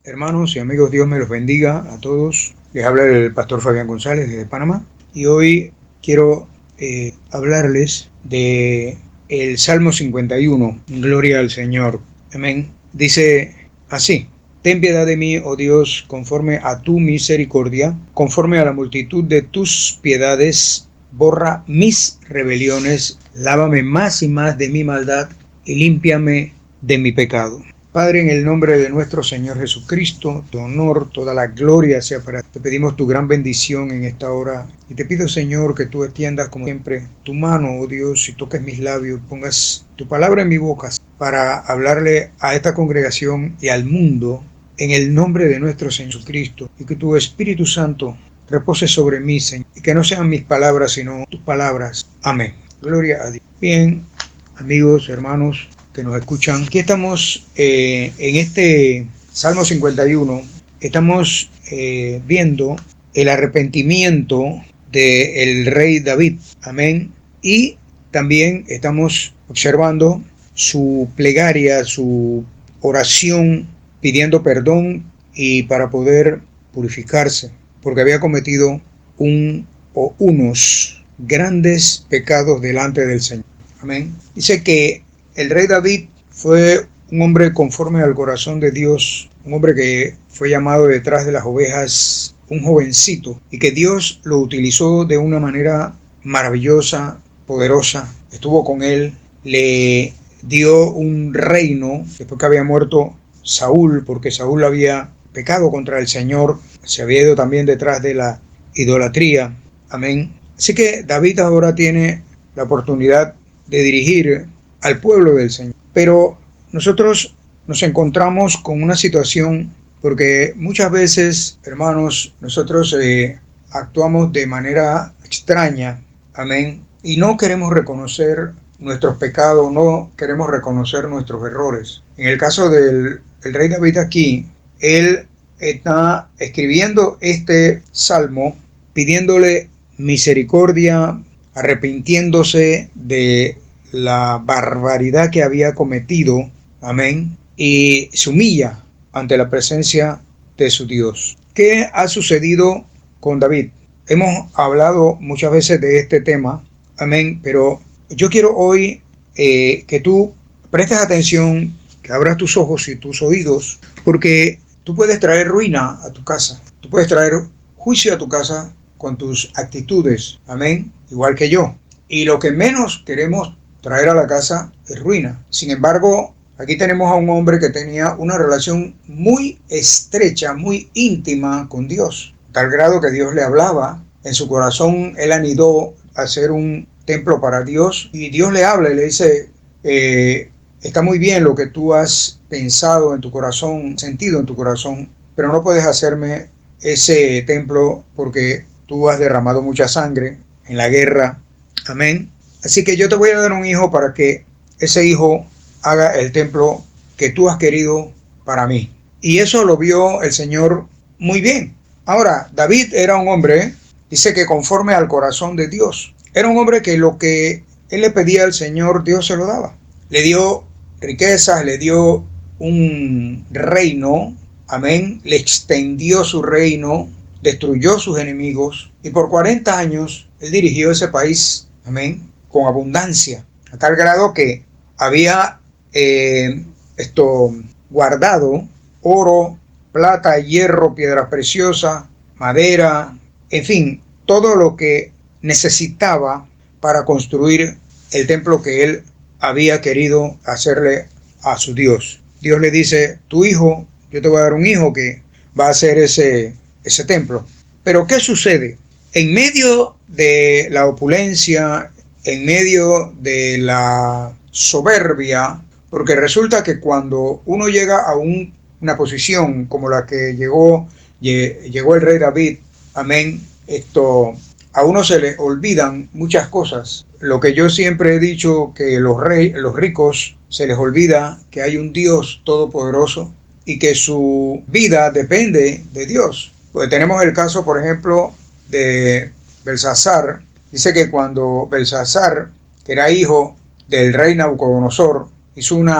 Hermanos y amigos, Dios me los bendiga a todos. Les habla el pastor Fabián González desde Panamá y hoy quiero hablarles de el Salmo 51, Gloria al Señor. Amén. Dice así: Ten piedad de mí, oh Dios, conforme a tu misericordia, conforme a la multitud de tus piedades, borra mis rebeliones, lávame más y más de mi maldad y límpiame de mi pecado. Padre, en el nombre de nuestro Señor Jesucristo, tu honor, toda la gloria sea para ti. Te pedimos tu gran bendición en esta hora y te pido, Señor, que tú extiendas como siempre tu mano, oh Dios, y toques mis labios, pongas tu palabra en mi boca para hablarle a esta congregación y al mundo en el nombre de nuestro Señor Jesucristo, y que tu Espíritu Santo repose sobre mí, Señor, y que no sean mis palabras, sino tus palabras. Amén. Gloria a Dios. Bien, amigos, hermanos que nos escuchan, aquí estamos en este Salmo 51, estamos viendo el arrepentimiento del rey David, amén, y también estamos observando su plegaria, su oración pidiendo perdón y para poder purificarse, porque había cometido unos grandes pecados delante del Señor. Amén. Dice que el rey David fue un hombre conforme al corazón de Dios, un hombre que fue llamado detrás de las ovejas, un jovencito, y que Dios lo utilizó de una manera maravillosa, poderosa. Estuvo con él, le dio un reino después que había muerto Saúl, porque Saúl había pecado contra el Señor, se había ido también detrás de la idolatría. Amén. Así que David ahora tiene la oportunidad de dirigir al pueblo del Señor. Pero nosotros nos encontramos con una situación, porque muchas veces, hermanos, nosotros actuamos de manera extraña, amén, y no queremos reconocer nuestros pecados, no queremos reconocer nuestros errores. En el caso del rey David aquí, él está escribiendo este salmo pidiéndole misericordia, arrepintiéndose de la barbaridad que había cometido, amén, y se humilla ante la presencia de su Dios. ¿Qué ha sucedido con David? Hemos hablado muchas veces de este tema, amén, pero yo quiero hoy que tú prestes atención, que abras tus ojos y tus oídos, porque tú puedes traer ruina a tu casa, tú puedes traer juicio a tu casa con tus actitudes, amén, igual que yo. Y lo que menos queremos traer a la casa es ruina. Sin embargo, aquí tenemos a un hombre que tenía una relación muy estrecha, muy íntima con Dios, tal grado que Dios le hablaba. En su corazón él anidó a hacer un templo para Dios, y Dios le habla y le dice, está muy bien lo que tú has pensado en tu corazón, sentido en tu corazón, pero no puedes hacerme ese templo porque tú has derramado mucha sangre en la guerra. Amén. Así que yo te voy a dar un hijo para que ese hijo haga el templo que tú has querido para mí. Y eso lo vio el Señor muy bien. Ahora, David era un hombre, dice que conforme al corazón de Dios. Era un hombre que lo que él le pedía al Señor, Dios se lo daba. Le dio riquezas, le dio un reino, amén, le extendió su reino, destruyó sus enemigos, y por 40 años él dirigió ese país, amén, con abundancia, a tal grado que había guardado oro, plata, hierro, piedras preciosas, madera, en fin, todo lo que necesitaba para construir el templo que él había querido hacerle a su Dios. Dios le dice, tu hijo, yo te voy a dar un hijo que va a hacer ese templo. Pero ¿qué sucede? En medio de la opulencia, en medio de la soberbia, porque resulta que cuando uno llega a una posición como la que llegó el rey David, amén, a uno se le olvidan muchas cosas. Lo que yo siempre he dicho, que los ricos se les olvida que hay un Dios todopoderoso y que su vida depende de Dios. Pues tenemos el caso, por ejemplo, de Belsasar. Dice que cuando Belsasar, que era hijo del rey Nabucodonosor. Hizo un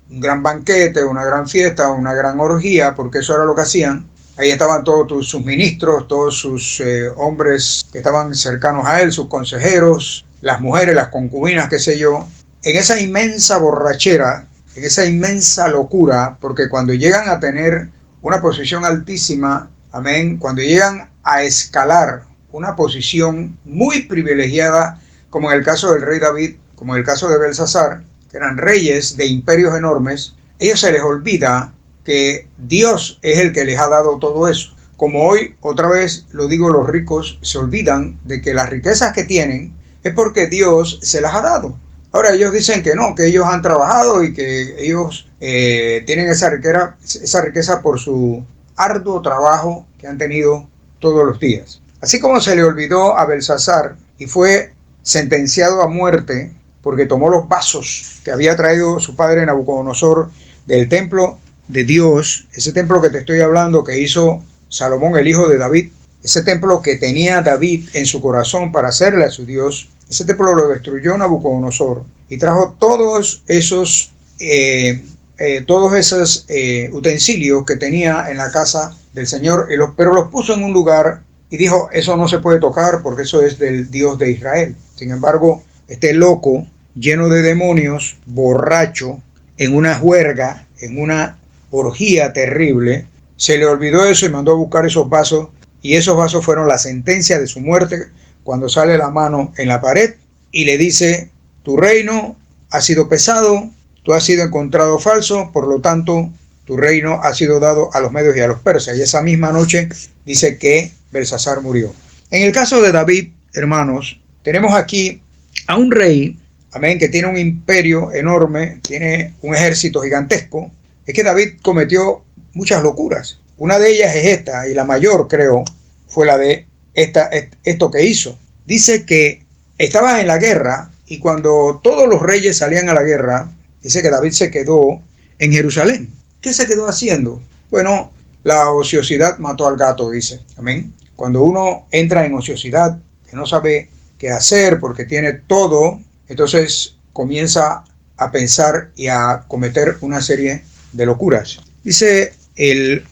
gran banquete, una gran fiesta, una gran orgía, porque eso era lo que hacían. Ahí estaban todos sus ministros, todos sus hombres que estaban cercanos a él, sus consejeros, las mujeres, las concubinas, qué sé yo. En esa inmensa borrachera, en esa inmensa locura, porque cuando llegan a tener una posición altísima, amén, cuando llegan a escalar una posición muy privilegiada, como en el caso del rey David, como en el caso de Belsasar, que eran reyes de imperios enormes, a ellos se les olvida que Dios es el que les ha dado todo eso. Como hoy, otra vez lo digo, los ricos se olvidan de que las riquezas que tienen es porque Dios se las ha dado. Ahora ellos dicen que no, que ellos han trabajado y que ellos tienen esa riqueza por su arduo trabajo que han tenido todos los días. Así como se le olvidó a Belsasar y fue sentenciado a muerte porque tomó los vasos que había traído su padre Nabucodonosor del templo de Dios, ese templo que te estoy hablando que hizo Salomón, el hijo de David, ese templo que tenía David en su corazón para hacerle a su Dios, ese templo lo destruyó Nabucodonosor y trajo todos esos utensilios que tenía en la casa del Señor, pero los puso en un lugar y dijo, eso no se puede tocar porque eso es del Dios de Israel. Sin embargo, este loco, lleno de demonios, borracho, en una juerga, en una orgía terrible, se le olvidó eso y mandó a buscar esos vasos, y esos vasos fueron la sentencia de su muerte cuando sale la mano en la pared y le dice, tu reino ha sido pesado, tú has sido encontrado falso, por lo tanto tu reino ha sido dado a los medios y a los persas. Y esa misma noche dice que Belsasar murió. En el caso de David, hermanos, tenemos aquí a un rey, amén, que tiene un imperio enorme, tiene un ejército gigantesco. Es que David cometió muchas locuras. Una de ellas es esta, y la mayor, creo, fue la de esto que hizo. Dice que estaba en la guerra, y cuando todos los reyes salían a la guerra, dice que David se quedó en Jerusalén. ¿Qué se quedó haciendo? Bueno, la ociosidad mató al gato, dice. Amén. Cuando uno entra en ociosidad, que no sabe qué hacer porque tiene todo, entonces comienza a pensar y a cometer una serie de locuras. Dice el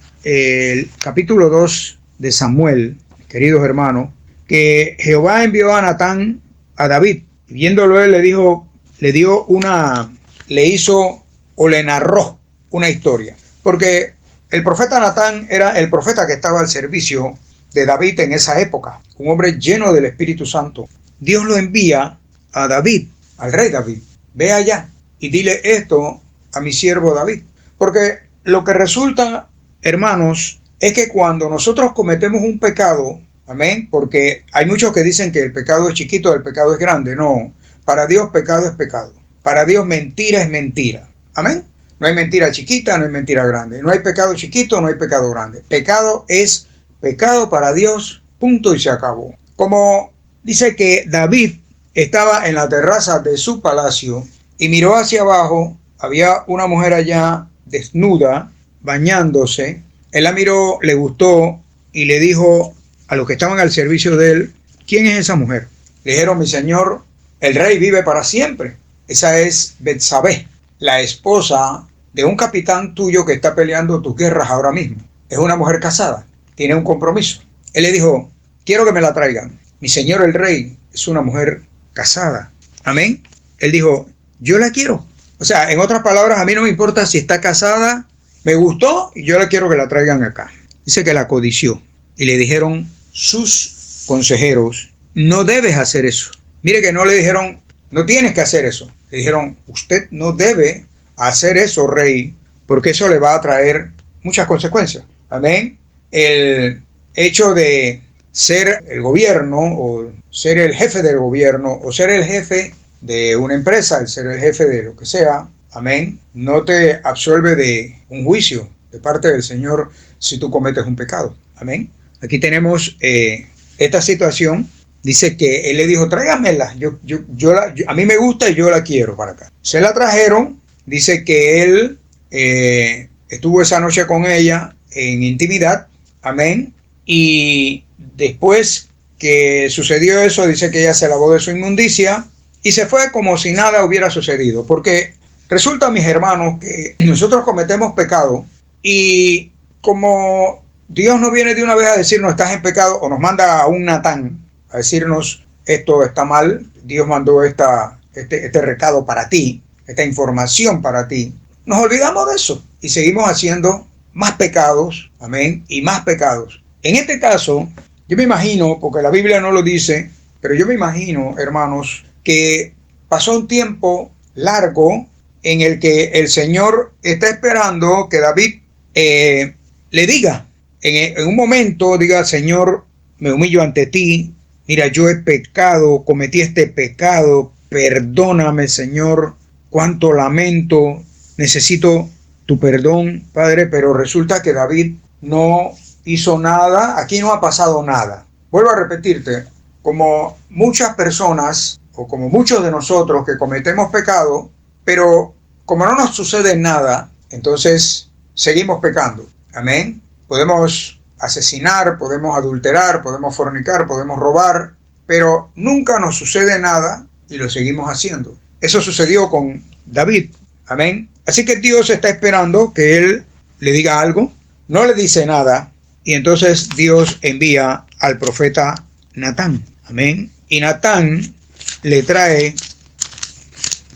capítulo 2 de Samuel, queridos hermanos, que Jehová envió a Natán a David. Viéndolo él, le narró una historia. Porque el profeta Natán era el profeta que estaba al servicio de David en esa época, un hombre lleno del Espíritu Santo. Dios lo envía a David, al rey David. Ve allá y dile esto a mi siervo David. Porque lo que resulta, hermanos, es que cuando nosotros cometemos un pecado, amén, porque hay muchos que dicen que el pecado es chiquito, el pecado es grande. No, para Dios pecado es pecado. Para Dios mentira es mentira. Amén. No hay mentira chiquita, no hay mentira grande. No hay pecado chiquito, no hay pecado grande. Pecado es pecado para Dios, punto y se acabó. Como dice que David estaba en la terraza de su palacio y miró hacia abajo, había una mujer allá desnuda, bañándose. Él la miró, le gustó y le dijo a los que estaban al servicio de él, ¿quién es esa mujer? Le dijeron, mi señor, el rey vive para siempre. Esa es Betsabé, la esposa de un capitán tuyo que está peleando tus guerras ahora mismo. Es una mujer casada, tiene un compromiso. Él le dijo, quiero que me la traigan. Mi señor el rey es una mujer casada. Amén. Él dijo, yo la quiero. O sea, en otras palabras, a mí no me importa si está casada, me gustó y yo la quiero que la traigan acá. Dice que la codició y le dijeron sus consejeros, no debes hacer eso. Mire que no le dijeron, no tienes que hacer eso. Le dijeron, usted no debe hacer eso, rey, porque eso le va a traer muchas consecuencias. Amén. El hecho de ser el gobierno o ser el jefe del gobierno o ser el jefe de una empresa, el ser el jefe de lo que sea, amén, no te absuelve de un juicio de parte del Señor si tú cometes un pecado. Amén. Aquí tenemos esta situación. Dice que él le dijo, tráigamela, a mí me gusta y yo la quiero para acá. Se la trajeron, dice que él estuvo esa noche con ella en intimidad, amén, y después que sucedió eso, dice que ella se lavó de su inmundicia y se fue como si nada hubiera sucedido. Porque resulta, mis hermanos, que nosotros cometemos pecado y como Dios no viene de una vez a decirnos estás en pecado o nos manda a un Natán a decirnos esto está mal, Dios mandó este recado para ti, esta información para ti. Nos olvidamos de eso y seguimos haciendo más pecados, amén, y más pecados. En este caso, yo me imagino, porque la Biblia no lo dice, pero yo me imagino, hermanos, que pasó un tiempo largo en el que el Señor está esperando que David le diga, en un momento diga, Señor, me humillo ante ti, mira, yo he pecado, cometí este pecado, perdóname, Señor, cuánto lamento, necesito tu perdón, Padre, pero resulta que David no hizo nada, aquí no ha pasado nada. Vuelvo a repetirte, como muchas personas o como muchos de nosotros que cometemos pecado, pero como no nos sucede nada, entonces seguimos pecando. Amén. Podemos asesinar, podemos adulterar, podemos fornicar, podemos robar, pero nunca nos sucede nada y lo seguimos haciendo. Eso sucedió con David. Amén. Así que Dios está esperando que él le diga algo, no le dice nada, y entonces Dios envía al profeta Natán. Amén. Y Natán le trae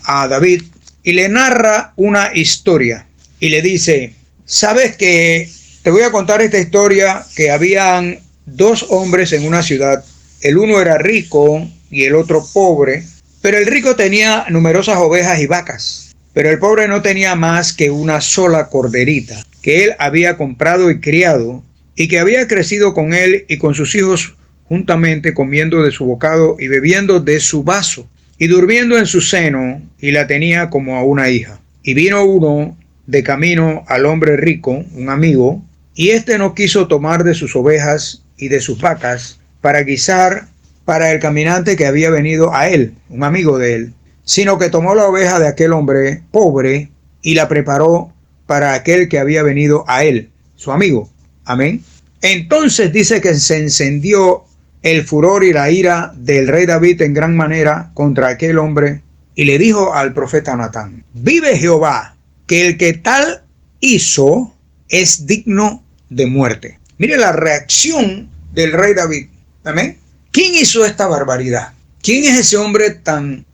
a David y le narra una historia y le dice, ¿sabes que te voy a contar esta historia que habían dos hombres en una ciudad? El uno era rico y el otro pobre, pero el rico tenía numerosas ovejas y vacas, pero el pobre no tenía más que una sola corderita que él había comprado y criado y que había crecido con él y con sus hijos juntamente, comiendo de su bocado y bebiendo de su vaso y durmiendo en su seno, y la tenía como a una hija. Y vino uno de camino al hombre rico, un amigo, y éste no quiso tomar de sus ovejas y de sus vacas para guisar para el caminante que había venido a él, un amigo de él, sino que tomó la oveja de aquel hombre pobre y la preparó para aquel que había venido a él, su amigo. Amén. Entonces dice que se encendió el furor y la ira del rey David en gran manera contra aquel hombre, y le dijo al profeta Natán, vive Jehová, que el que tal hizo es digno de muerte. Mire la reacción del rey David. Amén. ¿Quién hizo esta barbaridad? ¿Quién es ese hombre tan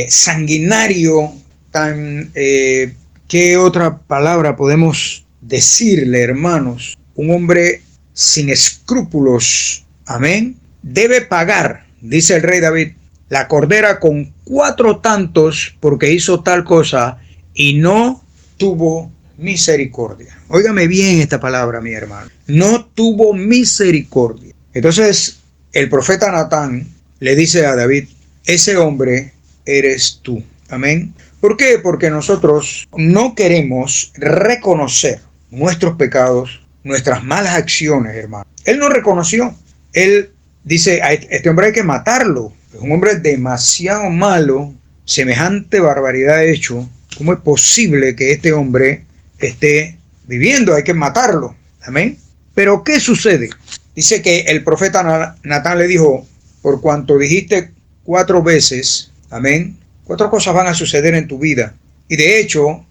sanguinario, tan, qué otra palabra podemos decirle, hermanos? Un hombre sin escrúpulos. Amén. Debe pagar, dice el rey David, la cordera con 4 tantos porque hizo tal cosa y no tuvo misericordia. Óigame bien esta palabra, mi hermano. No tuvo misericordia. Entonces, el profeta Natán le dice a David, ese hombre eres tú. Amén. ¿Por qué? Porque nosotros no queremos reconocer nuestros pecados, nuestras malas acciones, hermano. Él no reconoció. Él dice, a este hombre hay que matarlo. Es un hombre demasiado malo, semejante barbaridad hecho. ¿Cómo es posible que este hombre esté viviendo? Hay que matarlo. Amén. Pero ¿qué sucede? Dice que el profeta Natán le dijo, por cuanto dijiste 4 veces, amén, 4 cosas van a suceder en tu vida. Y de hecho,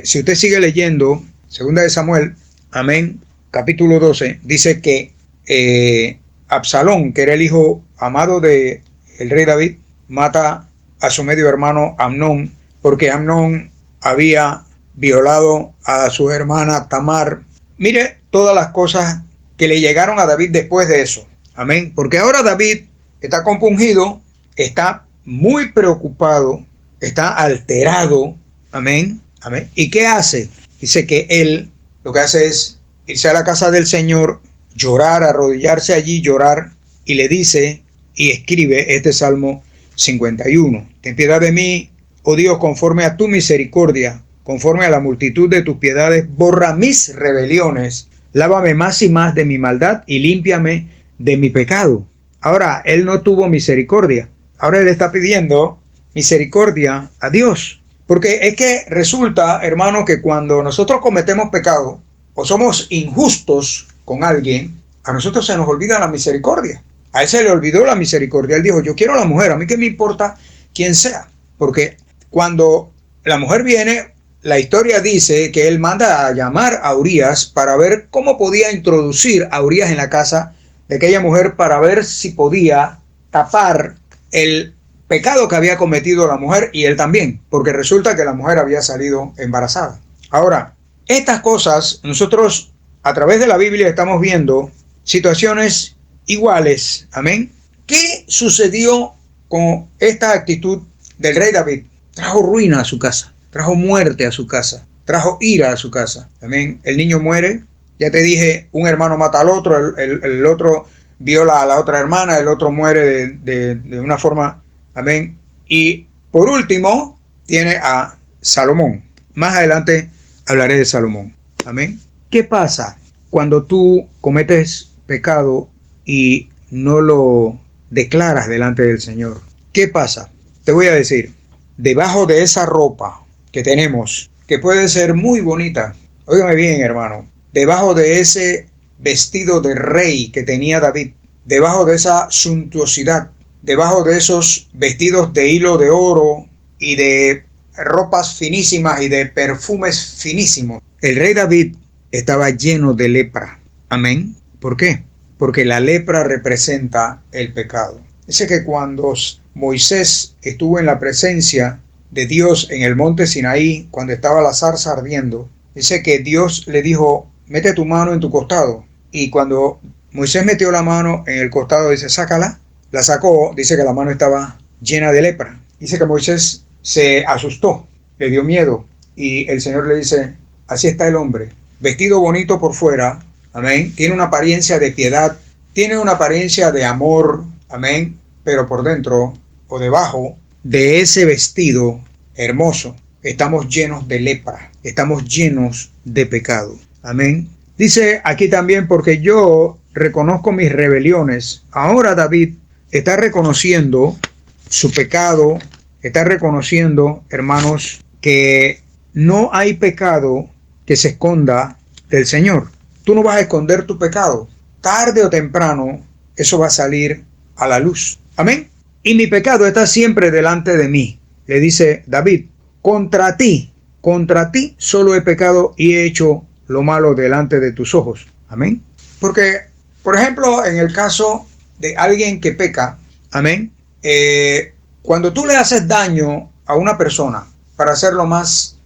si usted sigue leyendo, 2 de Samuel, amén, capítulo 12, dice que Absalón, que era el hijo amado del rey David, mata a su medio hermano Amnón, porque Amnón había violado a su hermana Tamar. Mire todas las cosas que le llegaron a David después de eso. Amén. Porque ahora David está compungido, está muy preocupado, está alterado. Amén. Amén. ¿Y qué hace? Dice que él lo que hace es irse a la casa del Señor, llorar, arrodillarse allí, llorar, y le dice y escribe este Salmo 51. Ten piedad de mí, oh Dios, conforme a tu misericordia, conforme a la multitud de tus piedades, borra mis rebeliones, lávame más y más de mi maldad y límpiame de mi pecado. Ahora, él no tuvo misericordia. Ahora él está pidiendo misericordia a Dios. Porque es que resulta, hermano, que cuando nosotros cometemos pecado o somos injustos con alguien, a nosotros se nos olvida la misericordia. A él se le olvidó la misericordia. Él dijo, yo quiero a la mujer, a mí qué me importa quién sea. Porque cuando la mujer viene, la historia dice que él manda a llamar a Urías para ver cómo podía introducir a Urías en la casa de aquella mujer, para ver si podía tapar el pecado que había cometido la mujer y él también, porque resulta que la mujer había salido embarazada. Ahora, estas cosas nosotros a través de la Biblia estamos viendo situaciones iguales. Amén. ¿Qué sucedió con esta actitud del rey David? Trajo ruina a su casa, trajo muerte a su casa, trajo ira a su casa. Amén. El niño muere. Ya te dije, un hermano mata al otro, el otro viola a la otra hermana, el otro muere de una forma. Amén. Y por último, tiene a Salomón. Más adelante hablaré de Salomón. Amén. ¿Qué pasa cuando tú cometes pecado y no lo declaras delante del Señor? ¿Qué pasa? Te voy a decir, debajo de esa ropa que tenemos, que puede ser muy bonita, óigame bien, hermano, debajo de ese vestido de rey que tenía David, debajo de esa suntuosidad, debajo de esos vestidos de hilo de oro y de ropas finísimas y de perfumes finísimos, el rey David estaba lleno de lepra. Amén. ¿Por qué? Porque la lepra representa el pecado. Dice que cuando Moisés estuvo en la presencia de Dios en el monte Sinaí, cuando estaba la zarza ardiendo, dice que Dios le dijo, mete tu mano en tu costado. Y cuando Moisés metió la mano en el costado, dice, sácala. La sacó, dice que la mano estaba llena de lepra. Dice que Moisés se asustó, le dio miedo. Y el Señor le dice, así está el hombre, vestido bonito por fuera, amén, tiene una apariencia de piedad, tiene una apariencia de amor, amén, pero por dentro o debajo de ese vestido hermoso estamos llenos de lepra, estamos llenos de pecado, amén. Dice aquí también, porque yo reconozco mis rebeliones. Ahora David está reconociendo su pecado, está reconociendo, hermanos, que no hay pecado que se esconda del Señor. Tú no vas a esconder tu pecado. Tarde o temprano, eso va a salir a la luz. Amén. Y mi pecado está siempre delante de mí. Le dice David, contra ti solo he pecado y he hecho lo malo delante de tus ojos. Amén. Porque, por ejemplo, en el caso de alguien que peca, amén, cuando tú le haces daño a una persona, para hacerlo más,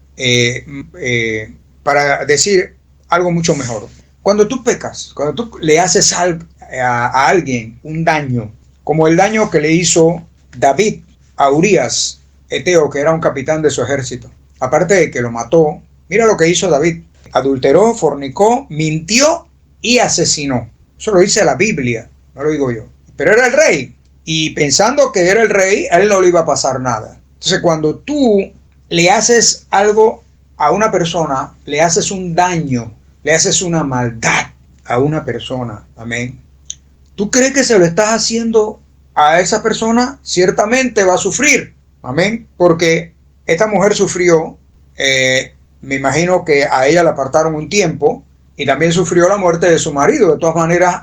para decir algo mucho mejor, cuando tú pecas, cuando tú le haces a alguien un daño, como el daño que le hizo David a Urías, Eteo, que era un capitán de su ejército, aparte de que lo mató, mira lo que hizo David, adulteró, fornicó, mintió y asesinó. Eso lo dice la Biblia, no lo digo yo. Pero era el rey, y pensando que era el rey, a él no le iba a pasar nada. Entonces, cuando tú le haces algo a una persona, le haces un daño, le haces una maldad a una persona, amén, ¿tú crees que se lo estás haciendo a esa persona? Ciertamente va a sufrir, amén, porque esta mujer sufrió, me imagino que a ella la apartaron un tiempo, y también sufrió la muerte de su marido. De todas maneras,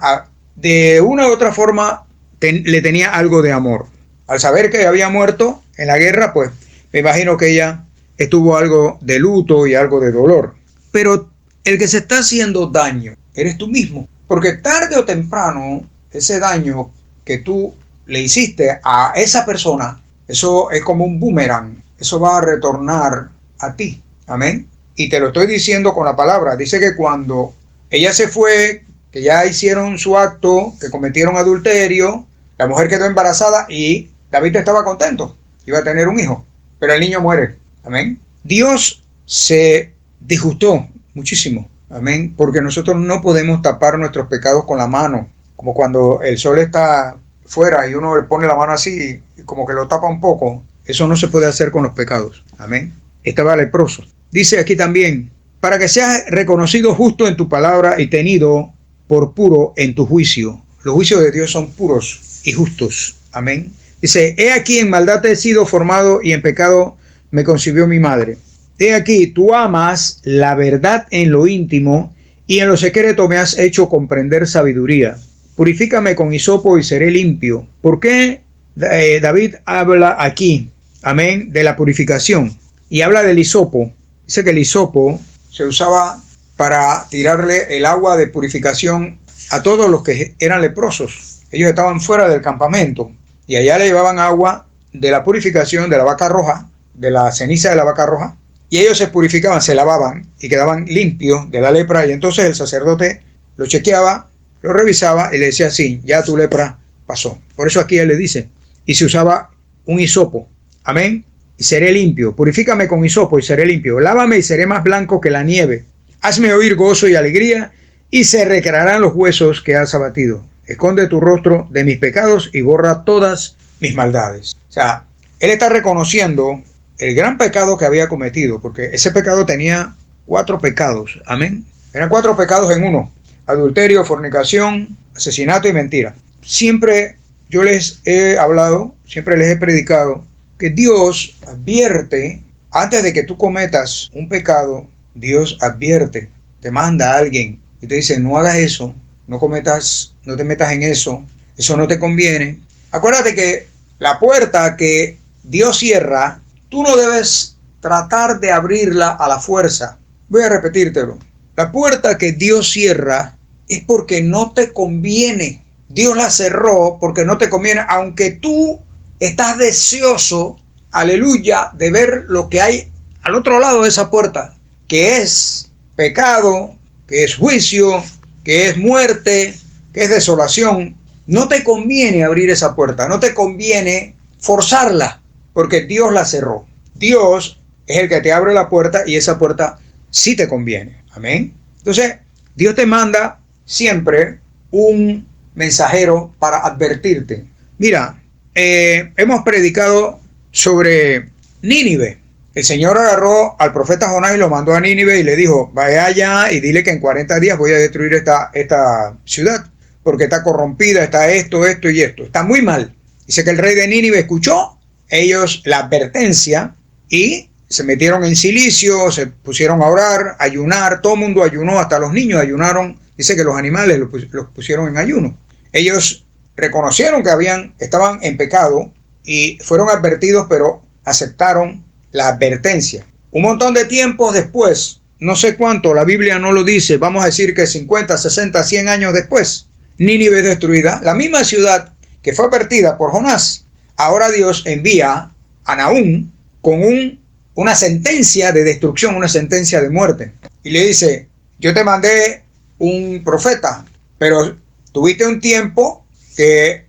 de una u otra forma, le tenía algo de amor. Al saber que había muerto en la guerra, pues me imagino que ella estuvo algo de luto y algo de dolor. Pero el que se está haciendo daño eres tú mismo. Porque tarde o temprano, ese daño que tú le hiciste a esa persona, eso es como un boomerang. Eso va a retornar a ti. Amén. Y te lo estoy diciendo con la palabra. Dice que cuando ella se fue, que ya hicieron su acto, que cometieron adulterio, la mujer quedó embarazada y David estaba contento. Iba a tener un hijo. Pero el niño muere. Amén. Dios se disgustó muchísimo. Amén. Porque nosotros no podemos tapar nuestros pecados con la mano. Como cuando el sol está fuera y uno le pone la mano así y como que lo tapa un poco. Eso no se puede hacer con los pecados. Amén. Estaba leproso. Dice aquí también, para que seas reconocido justo en tu palabra y tenido por puro en tu juicio. Los juicios de Dios son puros y justos. Amén. Dice, he aquí en maldad he sido formado y en pecado me concibió mi madre. He aquí, tú amas la verdad en lo íntimo y en lo secreto me has hecho comprender sabiduría. purifícame con hisopo y seré limpio. ¿Por qué David habla aquí, amén, de la purificación? Y habla del hisopo. Dice que el hisopo se usaba para tirarle el agua de purificación a todos los que eran leprosos. Ellos estaban fuera del campamento y allá le llevaban agua de la purificación de la vaca roja, de la ceniza de la vaca roja, y ellos se purificaban, se lavaban y quedaban limpios de la lepra, y entonces el sacerdote lo chequeaba, lo revisaba y le decía: sí, ya tu lepra pasó. Por eso aquí él le dice, y se usaba un hisopo, amén, y seré limpio. Purifícame con hisopo y seré limpio. Lávame y seré más blanco que la nieve. Hazme oír gozo y alegría, y se recrearán los huesos que has abatido. Esconde tu rostro de mis pecados y borra todas mis maldades. O sea, él está reconociendo el gran pecado que había cometido, porque ese pecado tenía 4 pecados, amén. Eran 4 pecados en uno: adulterio, fornicación, asesinato y mentira. Siempre yo les he hablado, siempre les he predicado que Dios advierte, antes de que tú cometas un pecado, Dios advierte, te manda a alguien y te dice: no hagas eso, no cometas, no te metas en eso, eso no te conviene. Acuérdate que la puerta que Dios cierra, tú no debes tratar de abrirla a la fuerza. Voy a repetírtelo. La puerta que Dios cierra es porque no te conviene. Dios la cerró porque no te conviene, aunque tú estás deseoso, aleluya, de ver lo que hay al otro lado de esa puerta, que es pecado, que es juicio, que es muerte, que es desolación. No te conviene abrir esa puerta, no te conviene forzarla, porque Dios la cerró. Dios es el que te abre la puerta y esa puerta sí te conviene. Amén. Entonces, Dios te manda siempre un mensajero para advertirte. Mira, hemos predicado sobre Nínive. El Señor agarró al profeta Jonás y lo mandó a Nínive y le dijo: vaya allá y dile que en 40 días voy a destruir esta ciudad, porque está corrompida, está esto y esto. Está muy mal. Dice que el rey de Nínive escuchó ellos la advertencia y se metieron en cilicio, se pusieron a orar, a ayunar. Todo el mundo ayunó, hasta los niños ayunaron. Dice que los animales los pusieron en ayuno. Ellos reconocieron que estaban en pecado y fueron advertidos, pero aceptaron la advertencia. Un montón de tiempos después, no sé cuánto, la Biblia no lo dice, vamos a decir que 50, 60, 100 años después, Nínive es destruida, la misma ciudad que fue advertida por Jonás. Ahora Dios envía a Nahum con una sentencia de destrucción, una sentencia de muerte. Y le dice: yo te mandé un profeta, pero tuviste un tiempo que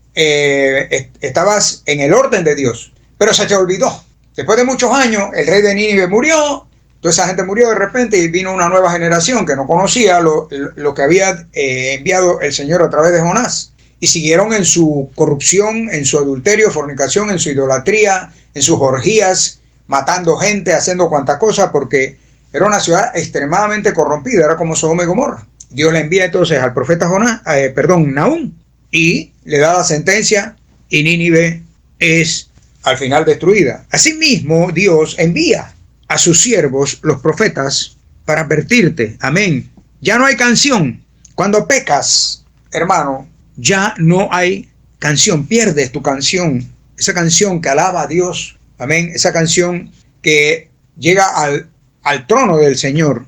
estabas en el orden de Dios, pero se te olvidó. Después de muchos años, el rey de Nínive murió, toda esa gente murió de repente y vino una nueva generación que no conocía lo que había enviado el Señor a través de Jonás. Y siguieron en su corrupción, en su adulterio, fornicación, en su idolatría, en sus orgías, matando gente, haciendo cuantas cosas, porque era una ciudad extremadamente corrompida, era como Sodoma y Gomorra. Dios le envía entonces al profeta Nahum, y le da la sentencia, y Nínive es al final destruida. Asimismo, Dios envía a sus siervos, los profetas, para advertirte. Amén. Ya no hay canción. Cuando pecas, hermano, ya no hay canción. Pierdes tu canción. Esa canción que alaba a Dios. Amén. Esa canción que llega al trono del Señor.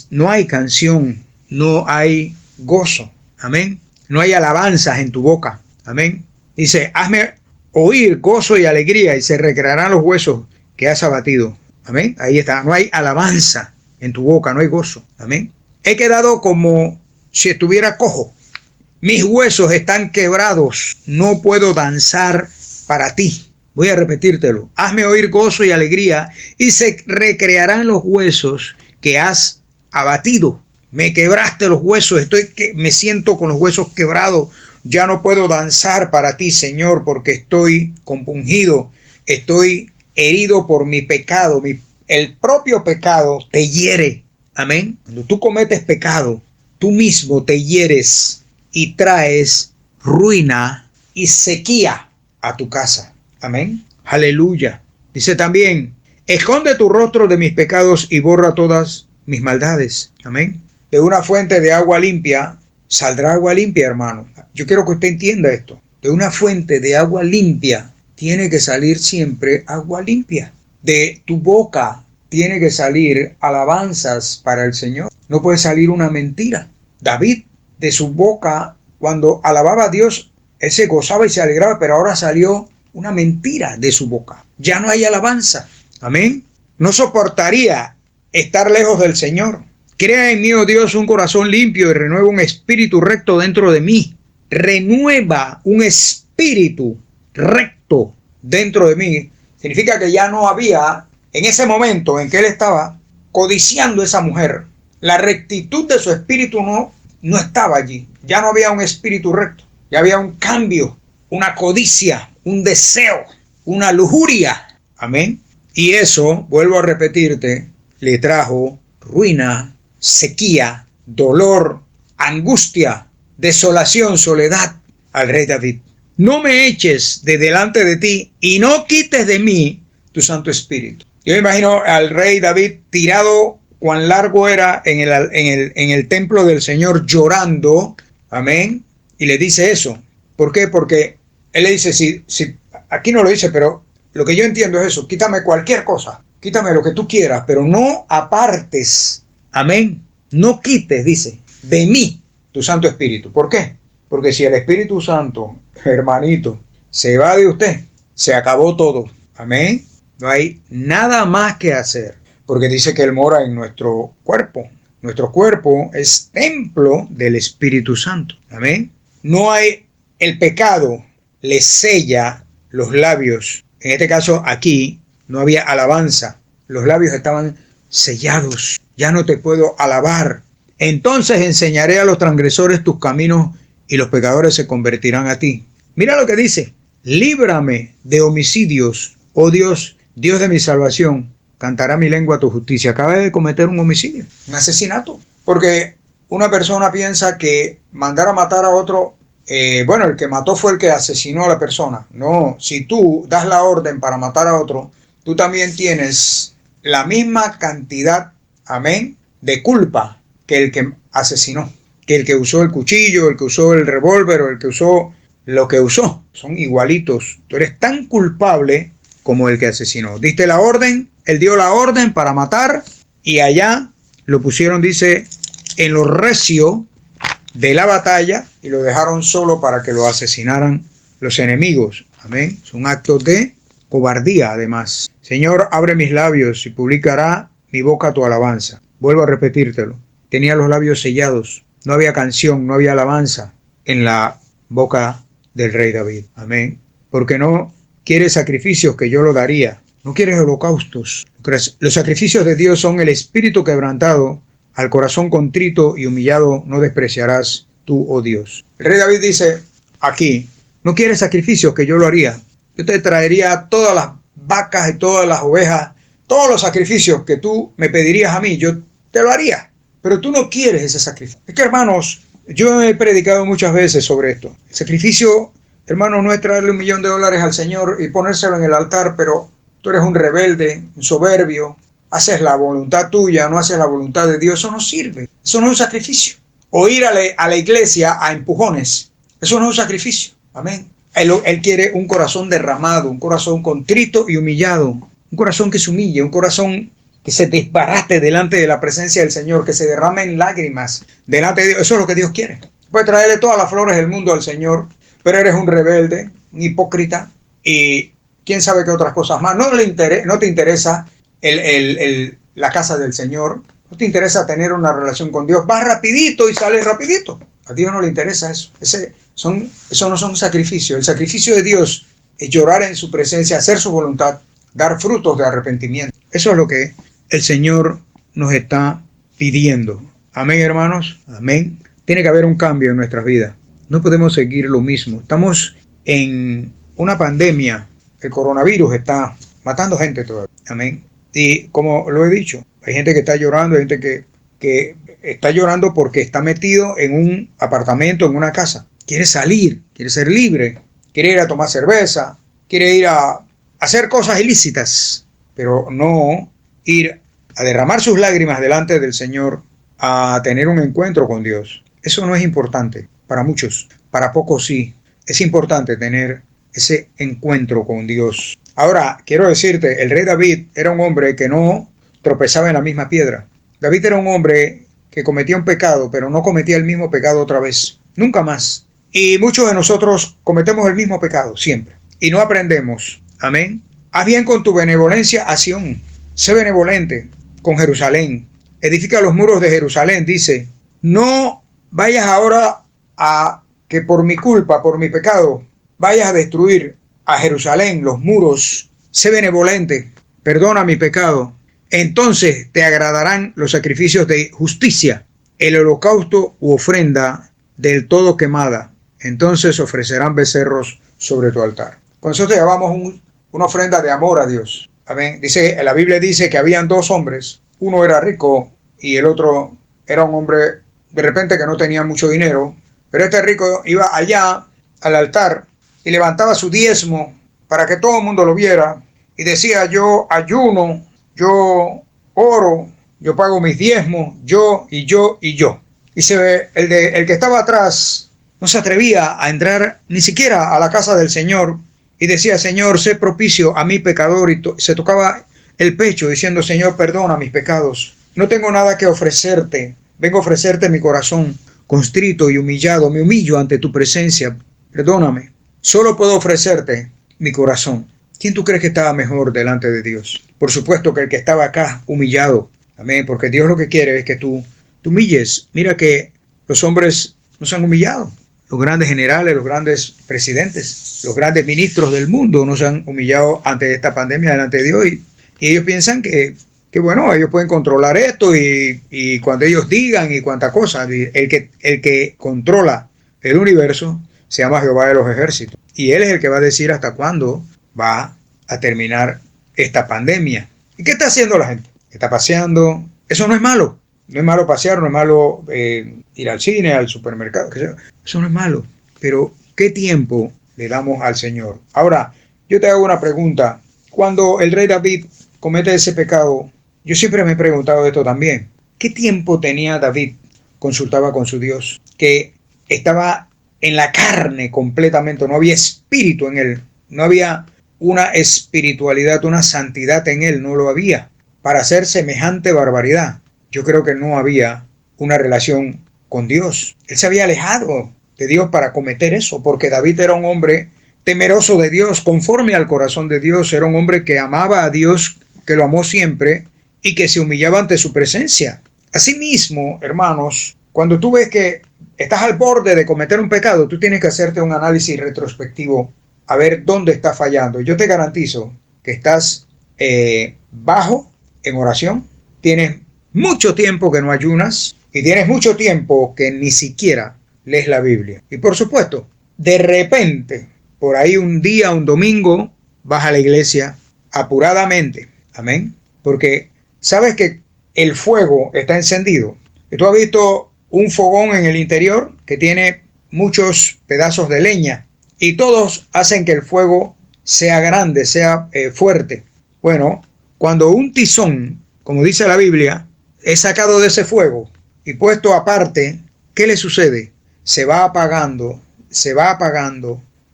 No hay canción. No hay gozo. Amén. No hay alabanzas en tu boca. Amén. Dice: hazme oír gozo y alegría y se recrearán los huesos que has abatido. Amén. Ahí está. No hay alabanza en tu boca. No hay gozo. Amén. He quedado como si estuviera cojo. Mis huesos están quebrados. No puedo danzar para ti. Voy a repetírtelo. Hazme oír gozo y alegría y se recrearán los huesos que has abatido. Me quebraste los huesos. Me siento con los huesos quebrados. Ya no puedo danzar para ti, Señor, porque estoy compungido. Estoy herido por mi pecado. El propio pecado te hiere. Amén. Cuando tú cometes pecado, tú mismo te hieres y traes ruina y sequía a tu casa. Amén. Aleluya. Dice también: esconde tu rostro de mis pecados y borra todas mis maldades. Amén. De una fuente de agua limpia saldrá agua limpia, hermano. yo quiero que usted entienda esto. De una fuente de agua limpia tiene que salir siempre agua limpia. De tu boca tiene que salir alabanzas para el Señor. No puede salir una mentira. David, de su boca, cuando alababa a Dios, él se gozaba y se alegraba, pero ahora salió una mentira de su boca. Ya no hay alabanza. Amén. No soportaría estar lejos del Señor. Crea en mí, oh Dios, un corazón limpio y renueva un espíritu recto dentro de mí. Renueva un espíritu recto dentro de mí. Significa que ya no había, en ese momento en que él estaba codiciando a esa mujer, la rectitud de su espíritu no estaba allí. Ya no había un espíritu recto. Ya había un cambio, una codicia, un deseo, una lujuria. Amén. Y eso, vuelvo a repetirte, le trajo ruina, sequía, dolor, angustia, desolación, soledad al rey David. No me eches de delante de ti y no quites de mí tu Santo Espíritu. Yo me imagino al rey David tirado cuán largo era en el templo del Señor llorando. Amén. Y le dice eso. ¿Por qué? Porque él le dice, si aquí no lo dice, pero lo que yo entiendo es eso. Quítame cualquier cosa. Quítame lo que tú quieras, pero no apartes. Amén. No quites, dice, de mí tu Santo Espíritu. ¿Por qué? Porque si el Espíritu Santo, hermanito, se va de usted, se acabó todo. Amén. No hay nada más que hacer. Porque dice que Él mora en nuestro cuerpo. Nuestro cuerpo es templo del Espíritu Santo. Amén. No hay, el pecado le sella los labios. En este caso aquí no había alabanza. Los labios estaban sellados. Ya no te puedo alabar. Entonces enseñaré a los transgresores tus caminos y los pecadores se convertirán a ti. Mira lo que dice. Líbrame de homicidios, oh Dios, Dios de mi salvación. Cantará mi lengua tu justicia. Acaba de cometer un homicidio, un asesinato. Porque una persona piensa que mandar a matar a otro, el que mató fue el que asesinó a la persona. No, si tú das la orden para matar a otro, tú también tienes la misma cantidad, amén, de culpa que el que asesinó, que el que usó el cuchillo, el que usó el revólver o el que usó lo que usó. Son igualitos. Tú eres tan culpable como el que asesinó. Diste la orden, él dio la orden para matar y allá lo pusieron, dice, en lo recio de la batalla y lo dejaron solo para que lo asesinaran los enemigos. Amén. Son actos de cobardía además. Señor, abre mis labios y publicará mi boca tu alabanza. Vuelvo a repetírtelo. Tenía los labios sellados. No había canción, no había alabanza en la boca del rey David. Amén. Porque no quiere sacrificios que yo lo daría. No quieres holocaustos. Los sacrificios de Dios son el espíritu quebrantado. Al corazón contrito y humillado no despreciarás tú, oh Dios. El rey David dice aquí, no quieres sacrificios que yo lo haría. Yo te traería todas las vacas y todas las ovejas, todos los sacrificios que tú me pedirías a mí, yo te lo haría. Pero tú no quieres ese sacrificio. Es que, hermanos, yo he predicado muchas veces sobre esto. El sacrificio, hermanos, no es traerle $1.000.000 al Señor y ponérselo en el altar, pero tú eres un rebelde, un soberbio, haces la voluntad tuya, no haces la voluntad de Dios. Eso no sirve. Eso no es un sacrificio. O ir a la iglesia a empujones. Eso no es un sacrificio. Amén. Él quiere un corazón derramado, un corazón contrito y humillado. Un corazón que se humille, un corazón que se desbarate delante de la presencia del Señor, que se derrame en lágrimas delante de Dios. Eso es lo que Dios quiere. Puedes traerle todas las flores del mundo al Señor, pero eres un rebelde, un hipócrita y quién sabe qué otras cosas más. No te interesa la casa del Señor, no te interesa tener una relación con Dios. Vas rapidito y sales rapidito. A Dios no le interesa eso. Eso no son sacrificios. El sacrificio de Dios es llorar en su presencia, hacer su voluntad, dar frutos de arrepentimiento. Eso es lo que el Señor nos está pidiendo. Amén, hermanos. Amén. Tiene que haber un cambio en nuestras vidas. No podemos seguir lo mismo. Estamos en una pandemia. El coronavirus está matando gente todavía. Amén. Y como lo he dicho, hay gente que está llorando, hay gente que está llorando porque está metido en un apartamento, en una casa. Quiere salir, quiere ser libre, quiere ir a tomar cerveza, quiere ir a hacer cosas ilícitas, pero no ir a derramar sus lágrimas delante del Señor, a tener un encuentro con Dios. Eso no es importante. para muchos, para pocos sí. Es importante tener ese encuentro con Dios. Ahora, quiero decirte, el rey David era un hombre que no tropezaba en la misma piedra. David era un hombre que cometía un pecado, pero no cometía el mismo pecado otra vez, nunca más. Y muchos de nosotros cometemos el mismo pecado siempre y no aprendemos. Amén. Haz bien con tu benevolencia a Sión. Sé benevolente con Jerusalén. Edifica los muros de Jerusalén, dice. No vayas ahora a que por mi culpa, por mi pecado, vayas a destruir a Jerusalén, los muros. Sé benevolente, perdona mi pecado. Entonces te agradarán los sacrificios de justicia, el holocausto u ofrenda del todo quemada. Entonces ofrecerán becerros sobre tu altar. Con eso te llamamos una ofrenda de amor a Dios. Amén. Dice, la Biblia dice que habían dos hombres. Uno era rico y el otro era un hombre de repente que no tenía mucho dinero. Pero este rico iba allá al altar y levantaba su diezmo para que todo el mundo lo viera. Y decía, yo ayuno, yo oro, yo pago mis diezmos, yo y yo y yo. Y el que estaba atrás no se atrevía a entrar ni siquiera a la casa del Señor y decía, Señor, sé propicio a mi pecador, y se tocaba el pecho diciendo, Señor, perdona mis pecados. No tengo nada que ofrecerte, vengo a ofrecerte mi corazón constrito y humillado, me humillo ante tu presencia, perdóname. Solo puedo ofrecerte mi corazón. ¿Quién tú crees que estaba mejor delante de Dios? Por supuesto que el que estaba acá humillado. Amén, porque Dios lo que quiere es que tú te humilles. Mira que los hombres no se han humillado. Los grandes generales, los grandes presidentes, los grandes ministros del mundo no se han humillado ante esta pandemia delante de Dios. Y ellos piensan que bueno, ellos pueden controlar esto y cuando ellos digan y cuánta cosa. El que controla el universo se llama Jehová de los ejércitos. Y Él es el que va a decir hasta cuándo va a terminar esta pandemia. ¿Y qué está haciendo la gente? Está paseando. Eso no es malo. No es malo pasear, no es malo ir al cine, al supermercado. Eso no es malo. Pero ¿qué tiempo le damos al Señor? Ahora, yo te hago una pregunta. Cuando el rey David comete ese pecado, yo siempre me he preguntado esto también. ¿Qué tiempo tenía David? Consultaba con su Dios, que estaba en la carne completamente, no había espíritu en él, no había una espiritualidad, una santidad en él, no lo había, para hacer semejante barbaridad. Yo creo que no había una relación con Dios. Él se había alejado de Dios para cometer eso, porque David era un hombre temeroso de Dios, conforme al corazón de Dios, era un hombre que amaba a Dios, que lo amó siempre y que se humillaba ante su presencia. Asimismo, hermanos, cuando tú ves que estás al borde de cometer un pecado, tú tienes que hacerte un análisis retrospectivo a ver dónde estás fallando. Yo te garantizo que estás bajo en oración, tienes mucho tiempo que no ayunas y tienes mucho tiempo que ni siquiera lees la Biblia. Y por supuesto, de repente, por ahí un día, un domingo, vas a la iglesia apuradamente. Amén. Porque sabes que el fuego está encendido. Tú has visto un fogón en el interior que tiene muchos pedazos de leña y todos hacen que el fuego sea grande, sea fuerte. Bueno, cuando un tizón, como dice la Biblia, es sacado de ese fuego y puesto aparte, ¿qué le sucede? Se va apagando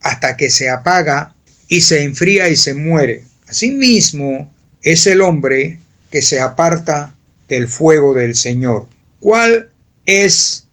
hasta que se apaga y se enfría y se muere. Asimismo es el hombre que se aparta del fuego del Señor. ¿Cuál es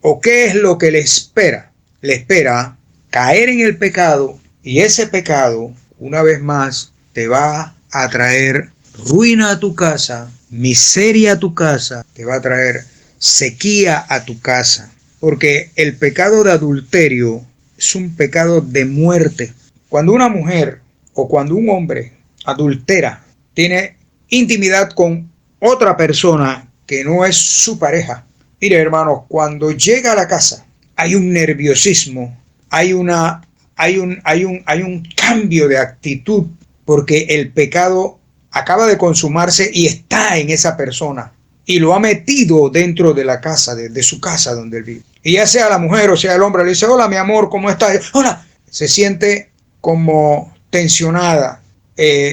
o qué es lo que le espera? Le espera caer en el pecado, y ese pecado, una vez más, te va a traer ruina a tu casa, miseria a tu casa, te va a traer sequía a tu casa, porque el pecado de adulterio es un pecado de muerte. Cuando una mujer o cuando un hombre adultera, tiene intimidad con otra persona que no es su pareja. Mire, hermanos, cuando llega a la casa hay un nerviosismo, hay un cambio de actitud, porque el pecado acaba de consumarse y está en esa persona y lo ha metido dentro de la casa, de su casa donde él vive. Y ya sea la mujer o sea el hombre, le dice, hola mi amor, ¿cómo estás? Hola. Se siente como tensionada,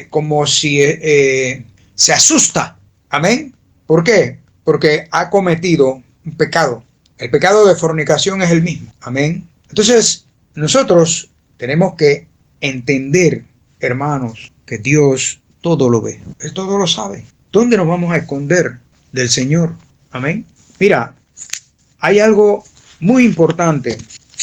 como si se asusta. Amén. ¿Por qué? Porque ha cometido un pecado. El pecado de fornicación es el mismo. Amén. Entonces, nosotros tenemos que entender, hermanos, que Dios todo lo ve. Él todo lo sabe. ¿Dónde nos vamos a esconder del Señor? Amén. Mira, hay algo muy importante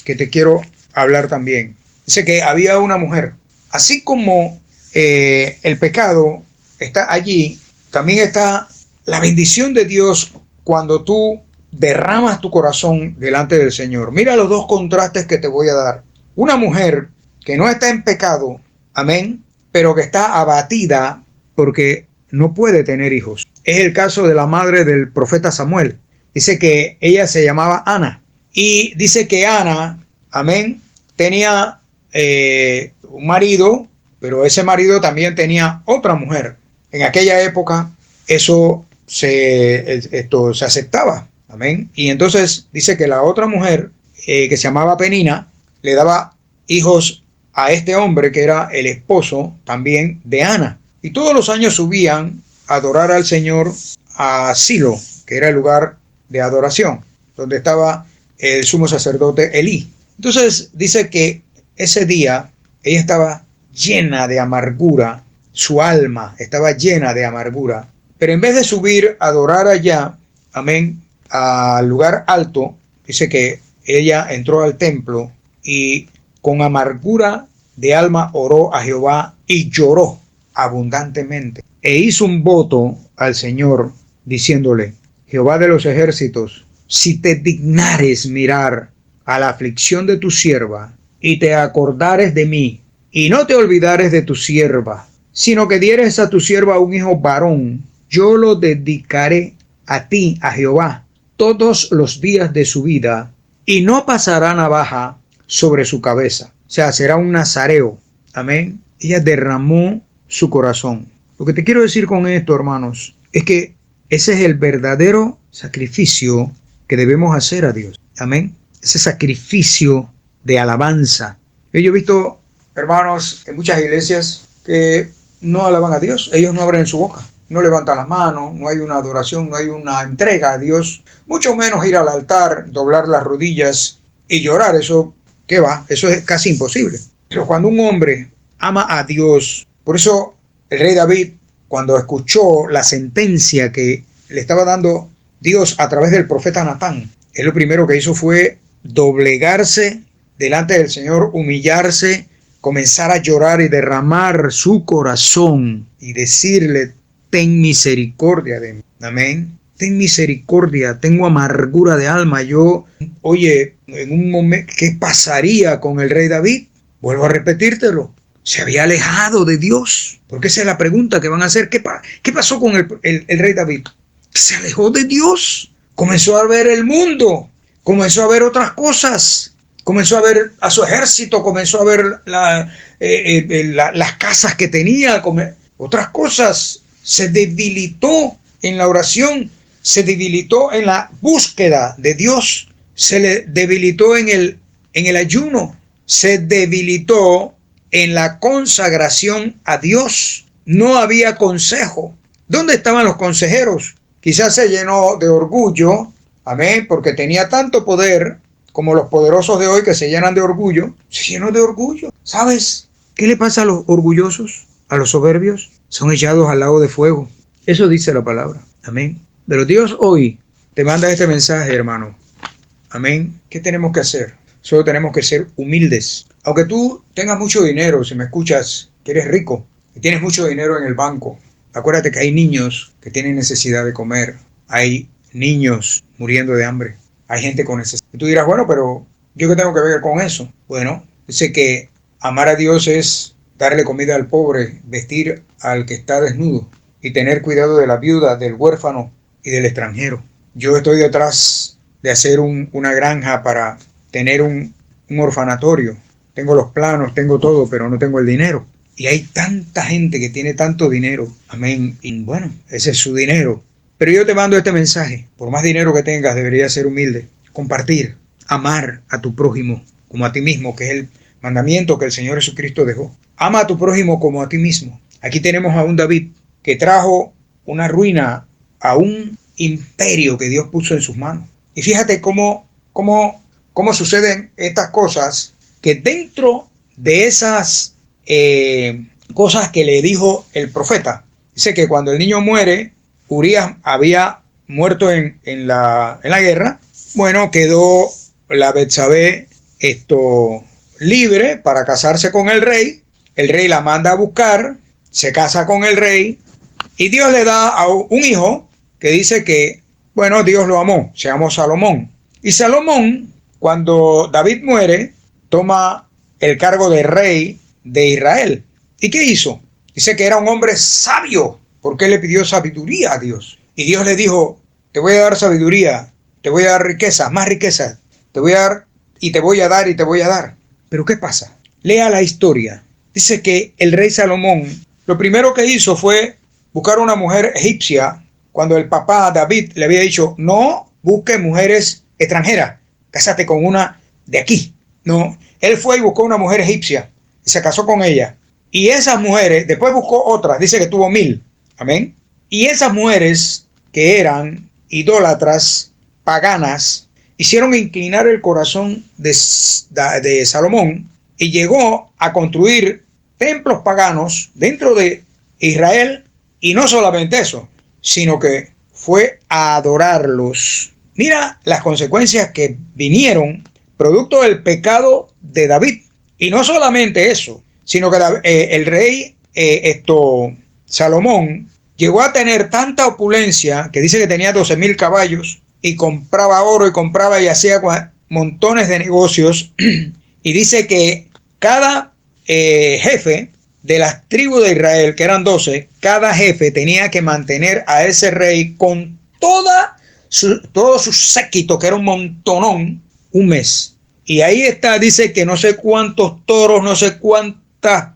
que te quiero hablar también. Dice que había una mujer. Así como el pecado está allí, también está la bendición de Dios cuando tú derramas tu corazón delante del Señor. Mira los dos contrastes que te voy a dar. Una mujer que no está en pecado, amén, pero que está abatida porque no puede tener hijos. Es el caso de la madre del profeta Samuel. Dice que ella se llamaba Ana. Y dice que Ana, amén, tenía un marido, pero ese marido también tenía otra mujer. En aquella época eso se aceptaba. Amén. Y entonces dice que la otra mujer, que se llamaba Penina, le daba hijos a este hombre que era el esposo también de Ana. Y todos los años subían a adorar al Señor a Silo, que era el lugar de adoración, donde estaba el sumo sacerdote Elí. Entonces dice que ese día ella estaba llena de amargura, su alma estaba llena de amargura, pero en vez de subir a adorar allá, amén, al lugar alto, dice que ella entró al templo y con amargura de alma oró a Jehová y lloró abundantemente. E hizo un voto al Señor diciéndole: Jehová de los ejércitos, si te dignares mirar a la aflicción de tu sierva y te acordares de mí y no te olvidares de tu sierva, sino que dieres a tu sierva un hijo varón, yo lo dedicaré a ti, a Jehová, todos los días de su vida, y no pasará navaja sobre su cabeza. O sea, será un nazareo. Amén. Ella derramó su corazón. Lo que te quiero decir con esto, hermanos, es que ese es el verdadero sacrificio que debemos hacer a Dios. Amén. Ese sacrificio de alabanza. Yo he visto, hermanos, en muchas iglesias que no alaban a Dios. Ellos no abren su boca, no levantan las manos, no hay una adoración, no hay una entrega a Dios, mucho menos ir al altar, doblar las rodillas y llorar. Eso, ¿qué va? Eso es casi imposible. Pero cuando un hombre ama a Dios, por eso el rey David, cuando escuchó la sentencia que le estaba dando Dios a través del profeta Natán, él lo primero que hizo fue doblegarse delante del Señor, humillarse, comenzar a llorar y derramar su corazón y decirle: ten misericordia de mí. Amén. Ten misericordia, tengo amargura de alma. Yo, oye, en un momento, ¿qué pasaría con el rey David? Vuelvo a repetírtelo. Se había alejado de Dios. Porque esa es la pregunta que van a hacer. ¿Qué pasó con el rey David? Se alejó de Dios. Comenzó a ver el mundo. Comenzó a ver otras cosas. Comenzó a ver a su ejército. Comenzó a ver las casas que tenía. Otras cosas. Se debilitó en la oración. Se debilitó en la búsqueda de Dios. Se le debilitó en el ayuno. Se debilitó en la consagración a Dios. No había consejo. ¿Dónde estaban los consejeros? Quizás se llenó de orgullo, amén, porque tenía tanto poder como los poderosos de hoy que se llenan de orgullo. Se llenó de orgullo. ¿Sabes qué le pasa a los orgullosos, a los soberbios? Son echados al lago de fuego. Eso dice la palabra. Amén. Pero Dios hoy te manda este mensaje, hermano. Amén. ¿Qué tenemos que hacer? Solo tenemos que ser humildes. Aunque tú tengas mucho dinero, si me escuchas, que eres rico, que tienes mucho dinero en el banco, acuérdate que hay niños que tienen necesidad de comer. Hay niños muriendo de hambre. Hay gente con necesidad. Y tú dirás, bueno, pero ¿yo qué tengo que ver con eso? Bueno, dice que amar a Dios es darle comida al pobre, vestir al que está desnudo y tener cuidado de la viuda, del huérfano y del extranjero. Yo estoy detrás de hacer una granja para tener un orfanatorio. Tengo los planos, tengo todo, pero no tengo el dinero. Y hay tanta gente que tiene tanto dinero. Amén. Y bueno, ese es su dinero. Pero yo te mando este mensaje. Por más dinero que tengas, deberías ser humilde. Compartir, amar a tu prójimo como a ti mismo, que es el mandamiento que el Señor Jesucristo dejó. Ama a tu prójimo como a ti mismo. Aquí tenemos a un David que trajo una ruina a un imperio que Dios puso en sus manos. Y fíjate cómo suceden estas cosas, que dentro de esas cosas que le dijo el profeta, dice que cuando el niño muere, Urías había muerto en la guerra. Bueno, quedó la Betsabé libre para casarse con el rey la manda a buscar, se casa con el rey, y Dios le da a un hijo que dice que, bueno, Dios lo amó, se llamó Salomón. Y Salomón, cuando David muere, toma el cargo de rey de Israel. ¿Y qué hizo? Dice que era un hombre sabio, porque él le pidió sabiduría a Dios. Y Dios le dijo, te voy a dar sabiduría, te voy a dar riquezas, más riquezas, te voy a dar y te voy a dar y te voy a dar. Pero ¿qué pasa? Lea la historia. Dice que el rey Salomón, lo primero que hizo fue buscar una mujer egipcia, cuando el papá David le había dicho, no busque mujeres extranjeras, cásate con una de aquí. No, él fue y buscó una mujer egipcia y se casó con ella. Y esas mujeres, después buscó otras, dice que tuvo 1000. Amén. Y esas mujeres que eran idólatras, paganas, hicieron inclinar el corazón de Salomón, y llegó a construir templos paganos dentro de Israel. Y no solamente eso, sino que fue a adorarlos. Mira las consecuencias que vinieron producto del pecado de David. Y no solamente eso, sino que el rey Salomón llegó a tener tanta opulencia, que dice que tenía 12,000 caballos, y compraba oro y compraba y hacía montones de negocios. Y dice que cada jefe de las tribus de Israel, que eran 12, cada jefe tenía que mantener a ese rey con todo su séquito, que era un montonón, un mes. Y ahí está, dice que no sé cuántos toros, no sé cuántas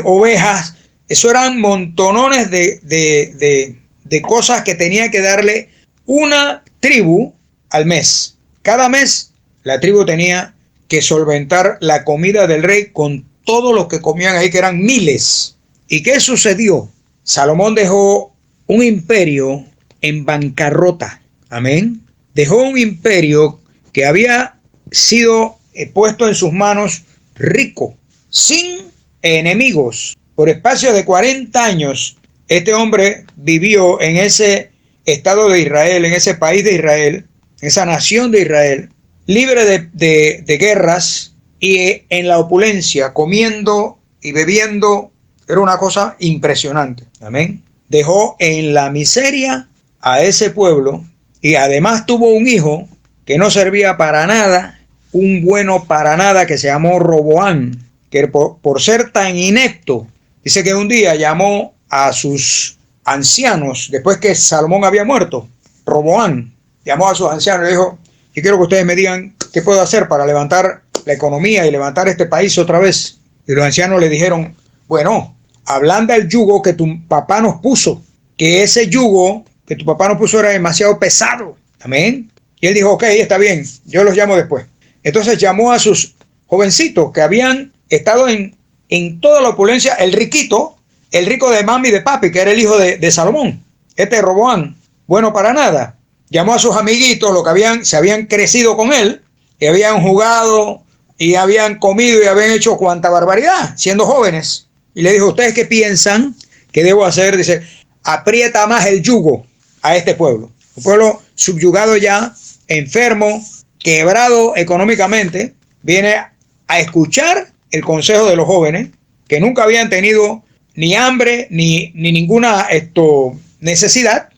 ovejas, eso eran montonones de cosas que tenía que darle una tribu al mes. Cada mes la tribu tenía que solventar la comida del rey con todo lo que comían ahí, que eran miles. ¿Y qué sucedió? Salomón dejó un imperio en bancarrota. Amén. Dejó un imperio que había sido puesto en sus manos, rico, sin enemigos. Por espacio de 40 años, este hombre vivió en ese estado de Israel, en ese país de Israel, en esa nación de Israel, libre de guerras, y en la opulencia, comiendo y bebiendo. Era una cosa impresionante. Amén. Dejó en la miseria a ese pueblo, y además tuvo un hijo que no servía para nada, un bueno para nada, que se llamó Roboán, que por ser tan inepto, dice que un día llamó a sus ancianos, después que Salomón había muerto. Roboán llamó a sus ancianos y dijo, yo quiero que ustedes me digan qué puedo hacer para levantar la economía y levantar este país otra vez. Y los ancianos le dijeron, bueno, ablanda el yugo que tu papá nos puso, que ese yugo que tu papá nos puso era demasiado pesado. Amén. Y él dijo, ok, está bien, yo los llamo después. Entonces llamó a sus jovencitos que habían estado en toda la opulencia, el riquito, el rico de mami y de papi, que era el hijo de Salomón, Roboán, bueno para nada. Llamó a sus amiguitos, los que se habían crecido con él, y habían jugado, y habían comido, y habían hecho cuanta barbaridad, siendo jóvenes. Y le dijo, ¿ustedes qué piensan que debo hacer? Dice, aprieta más el yugo a este pueblo. Un pueblo subyugado ya, enfermo, quebrado económicamente, viene a escuchar el consejo de los jóvenes, que nunca habían tenido ni hambre, ni ninguna necesidad.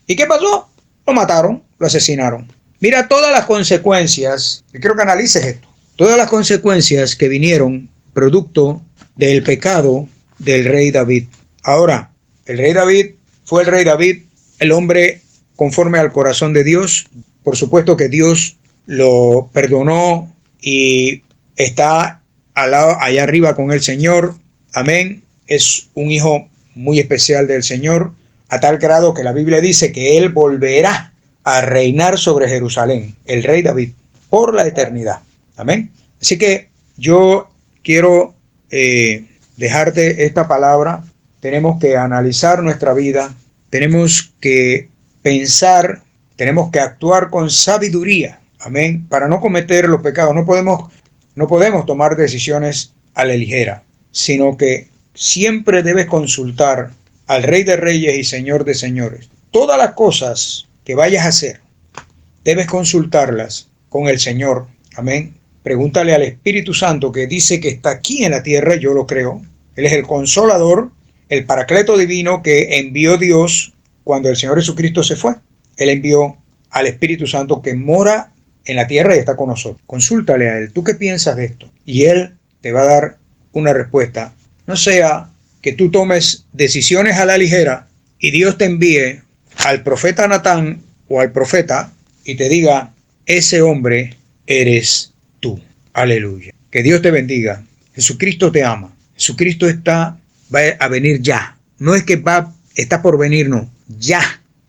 ¿Y qué pasó? Lo mataron, lo asesinaron. Mira todas las consecuencias, y quiero que analices esto, todas las consecuencias que vinieron producto del pecado del rey David. Ahora, el rey David fue el rey David, el hombre conforme al corazón de Dios. Por supuesto que Dios lo perdonó y está allá arriba con el Señor. Amén. Es un hijo muy especial del Señor, a tal grado que la Biblia dice que él volverá a reinar sobre Jerusalén, el rey David, por la eternidad. Amén. Así que yo quiero dejarte esta palabra. Tenemos que analizar nuestra vida, tenemos que pensar, tenemos que actuar con sabiduría, amén, para no cometer los pecados. No podemos tomar decisiones a la ligera, sino que siempre debes consultar al Rey de Reyes y Señor de Señores. Todas las cosas que vayas a hacer, debes consultarlas con el Señor, amén. Pregúntale al Espíritu Santo, que dice que está aquí en la tierra, yo lo creo. Él es el Consolador, el Paracleto divino que envió Dios cuando el Señor Jesucristo se fue. Él envió al Espíritu Santo que mora en la tierra y está con nosotros. Consúltale a Él, ¿tú qué piensas de esto? Y Él te va a dar una respuesta. No sea que tú tomes decisiones a la ligera y Dios te envíe al profeta Natán o al profeta y te diga, ese hombre eres tú. Aleluya. Que Dios te bendiga. Jesucristo te ama. Jesucristo va a venir ya. No es que está por venir, no. Ya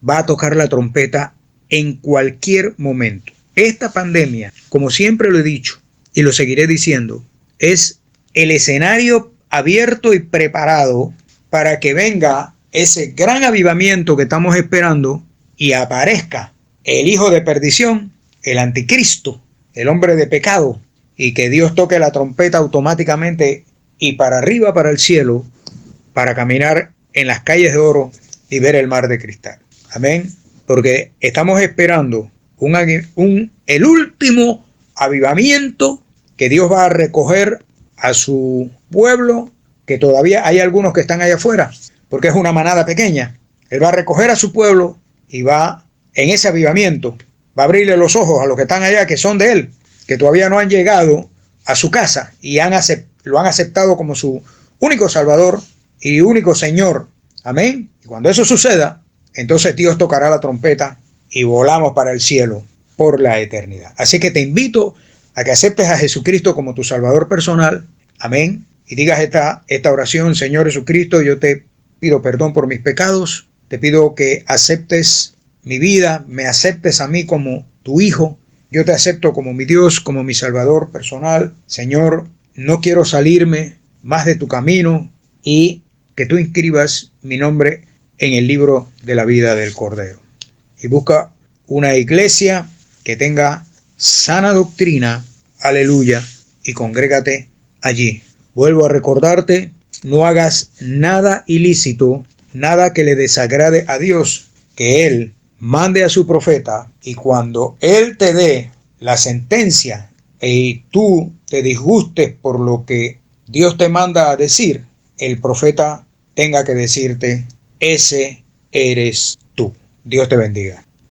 va a tocar la trompeta en cualquier momento. Esta pandemia, como siempre lo he dicho y lo seguiré diciendo, es el escenario abierto y preparado para que venga ese gran avivamiento que estamos esperando y aparezca el hijo de perdición, el anticristo, el hombre de pecado, y que Dios toque la trompeta automáticamente y para arriba, para el cielo, para caminar en las calles de oro y ver el mar de cristal. Amén. Porque estamos esperando el último avivamiento que Dios va a recoger a su pueblo, que todavía hay algunos que están allá afuera, porque es una manada pequeña. Él va a recoger a su pueblo y va en ese avivamiento, va a abrirle los ojos a los que están allá, que son de Él, que todavía no han llegado a su casa y lo han aceptado como su único Salvador y único Señor. Amén. Y cuando eso suceda, entonces Dios tocará la trompeta y volamos para el cielo por la eternidad. Así que te invito a que aceptes a Jesucristo como tu Salvador personal. Amén. Y digas esta oración: Señor Jesucristo, yo te pido perdón por mis pecados. Te pido que aceptes mi vida, me aceptes a mí como tu hijo. Yo te acepto como mi Dios, como mi Salvador personal. Señor, no quiero salirme más de tu camino y que tú inscribas mi nombre en el libro de la vida del Cordero. Y busca una iglesia que tenga sana doctrina, aleluya, y congrégate allí. Vuelvo a recordarte, no hagas nada ilícito, nada que le desagrade a Dios, que Él mande a su profeta y cuando Él te dé la sentencia y tú te disgustes por lo que Dios te manda a decir, el profeta tenga que decirte, ese eres tú. Dios te bendiga.